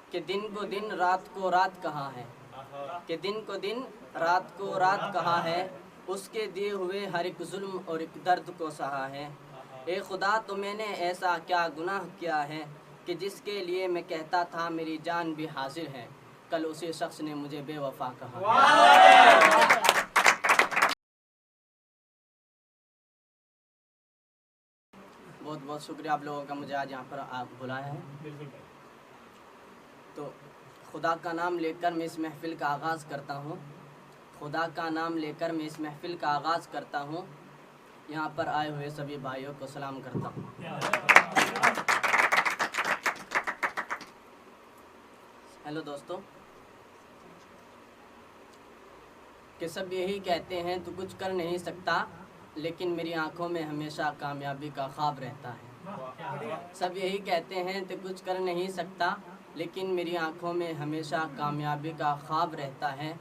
कि दिन को दिन रात को रात कहाँ है, कि दिन को दिन रात को रात कहाँ है, उसके दिए हुए हर एक जुल्म और एक दर्द को सहा है। ए खुदा तो मैंने ऐसा क्या गुनाह किया है कि जिसके लिए मैं कहता था मेरी जान भी हाजिर है, कल उसी शख्स ने मुझे बेवफा कहा। बहुत बहुत शुक्रिया आप लोगों का मुझे आज यहाँ पर आप बुलाया है। तो खुदा का नाम लेकर मैं इस महफ़िल का आगाज़ करता हूँ, खुदा का नाम लेकर मैं इस महफ़िल का आगाज़ करता हूँ। यहाँ पर आए हुए सभी भाइयों को सलाम करता हूँ। हेलो दोस्तों, कि सब यही कहते हैं तू कुछ कर नहीं सकता, लेकिन मेरी आंखों में हमेशा कामयाबी का ख्वाब रहता है। सब यही कहते हैं तू कुछ कर नहीं सकता, लेकिन मेरी आंखों में हमेशा कामयाबी का ख्वाब रहता है।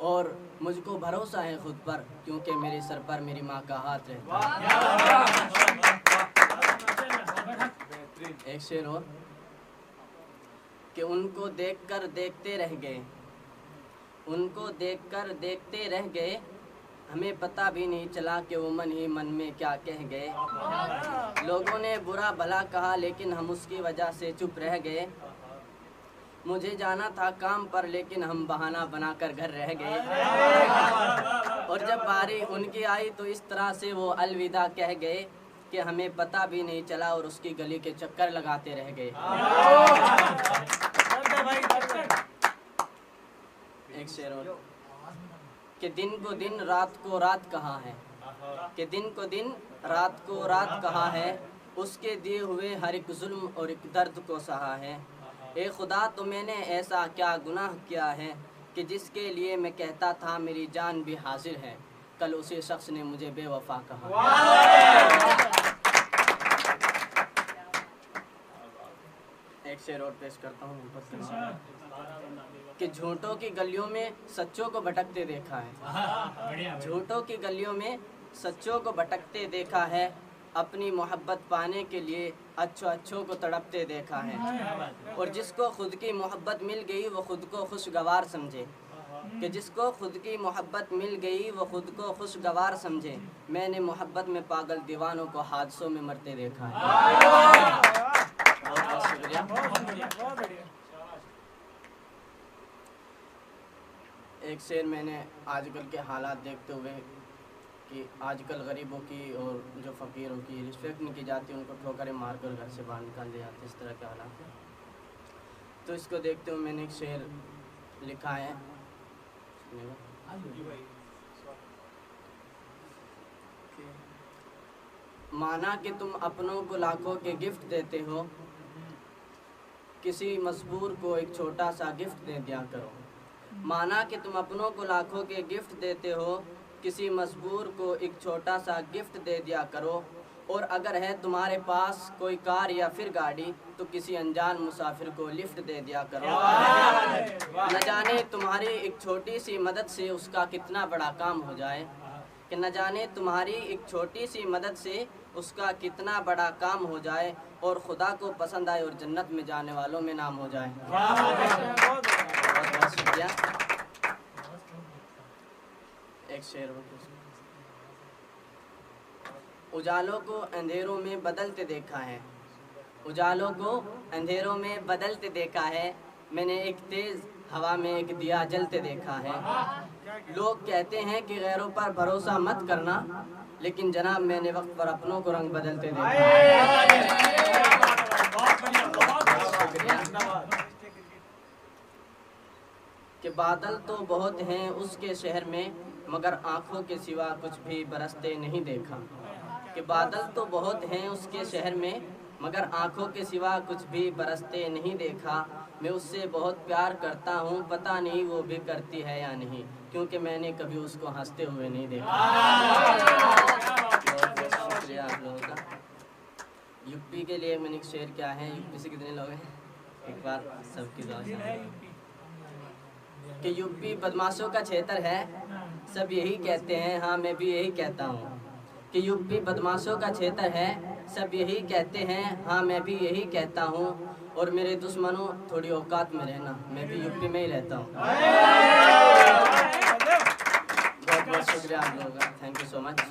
और मुझको भरोसा है खुद पर, क्योंकि मेरे सर पर मेरी माँ का हाथ रहता है। एक शेर और, कि उनको देखकर देखते रह गए, उनको देखकर देखते रह गए, हमें पता भी नहीं चला कि वो मन ही मन में क्या कह गए। लोगों ने बुरा भला कहा लेकिन हम उसकी वजह से चुप रह गए। मुझे जाना था काम पर लेकिन हम बहाना बनाकर घर रह गए। और जब बारी उनकी आई तो इस तरह से वो अलविदा कह गए कि हमें पता भी नहीं चला और उसकी गली के चक्कर लगाते रह गए। एक शेर और, कि दिन को दिन रात को रात कहाँ है, कि दिन को दिन रात को रात कहाँ है, उसके दिए हुए हर एक जुल्म और एक दर्द को सहा है। ए खुदा तो मैंने ऐसा क्या गुनाह किया है कि जिसके लिए मैं कहता था मेरी जान भी हाजिर है, कल उसी शख्स ने मुझे बेवफा कहा। एक शेर और पेश करता हूँ, कि झूठों की गलियों में सच्चों को भटकते देखा है, झूठों की गलियों में सच्चों को भटकते देखा है, अपनी मोहब्बत पाने के लिए अच्छों को तड़पते देखा है। और जिसको खुद की मोहब्बत मिल गई वो खुद को खुशगवार समझे, कि जिसको खुद की मोहब्बत मिल गई वो खुद को खुशगवार समझे, मैंने मोहब्बत में पागल दीवानों को हादसों में मरते देखा है। बहुत बहुत शुक्रिया। एक शेर मैंने आजकल के हालात देखते हुए कि आजकल गरीबों की और जो फ़कीरों की रिस्पेक्ट नहीं की जाती, उनको ठोकरें मारकर घर से बाहर निकाल दिया जाते, इस तरह के हालात हैं। तो इसको देखते हुए मैंने एक शेर लिखा है। माना कि तुम अपनों को लाखों के गिफ्ट देते हो, किसी मजबूर को एक छोटा सा गिफ्ट दे दिया करो। माना कि तुम अपनों को लाखों के गिफ्ट देते हो, किसी मजबूर को एक छोटा सा गिफ्ट दे दिया करो। और अगर है तुम्हारे पास कोई कार या फिर गाड़ी, तो किसी अनजान मुसाफिर को लिफ्ट दे दिया करो। न जाने तुम्हारी एक छोटी सी मदद से उसका कितना बड़ा काम हो जाए, कि न जाने तुम्हारी एक छोटी सी मदद से उसका कितना बड़ा काम हो जाए, और खुदा को पसंद आए और जन्नत में जाने वालों में नाम हो जाए। बहुत बहुत शुक्रिया। एक शेर, उजालों को अंधेरों में बदलते देखा है, उजालों को अंधेरों में बदलते देखा है, मैंने एक तेज़ हवा में एक दिया जलते देखा है। लोग कहते हैं कि गैरों पर भरोसा मत करना, लेकिन जनाब मैंने वक्त पर अपनों को रंग बदलते देखा है। कि बादल तो बहुत हैं उसके शहर में, मगर आँखों के सिवा कुछ भी बरसते नहीं देखा। कि बादल तो बहुत हैं उसके शहर में, मगर आँखों के सिवा कुछ भी बरसते नहीं देखा। मैं उससे बहुत प्यार करता हूँ, पता नहीं वो भी करती है या नहीं, क्योंकि मैंने कभी उसको हंसते हुए नहीं देखा। बहुत बहुत शुक्रिया आप लोगों का। यूपी के लिए मैंने एक शेर क्या है, यूपी से कितने लोग हैं, एक बार सबकी दुआ से, कि यूपी बदमाशों का क्षेत्र है, सब यही कहते हैं, हाँ मैं भी यही कहता हूँ। कि यूपी बदमाशों का क्षेत्र है, सब यही कहते हैं, हाँ मैं भी यही कहता हूँ। और मेरे दुश्मनों थोड़ी औकात में रहना, मैं भी यूपी में ही रहता हूँ। बहुत बहुत शुक्रिया आप लोगों का, थैंक यू सो मच।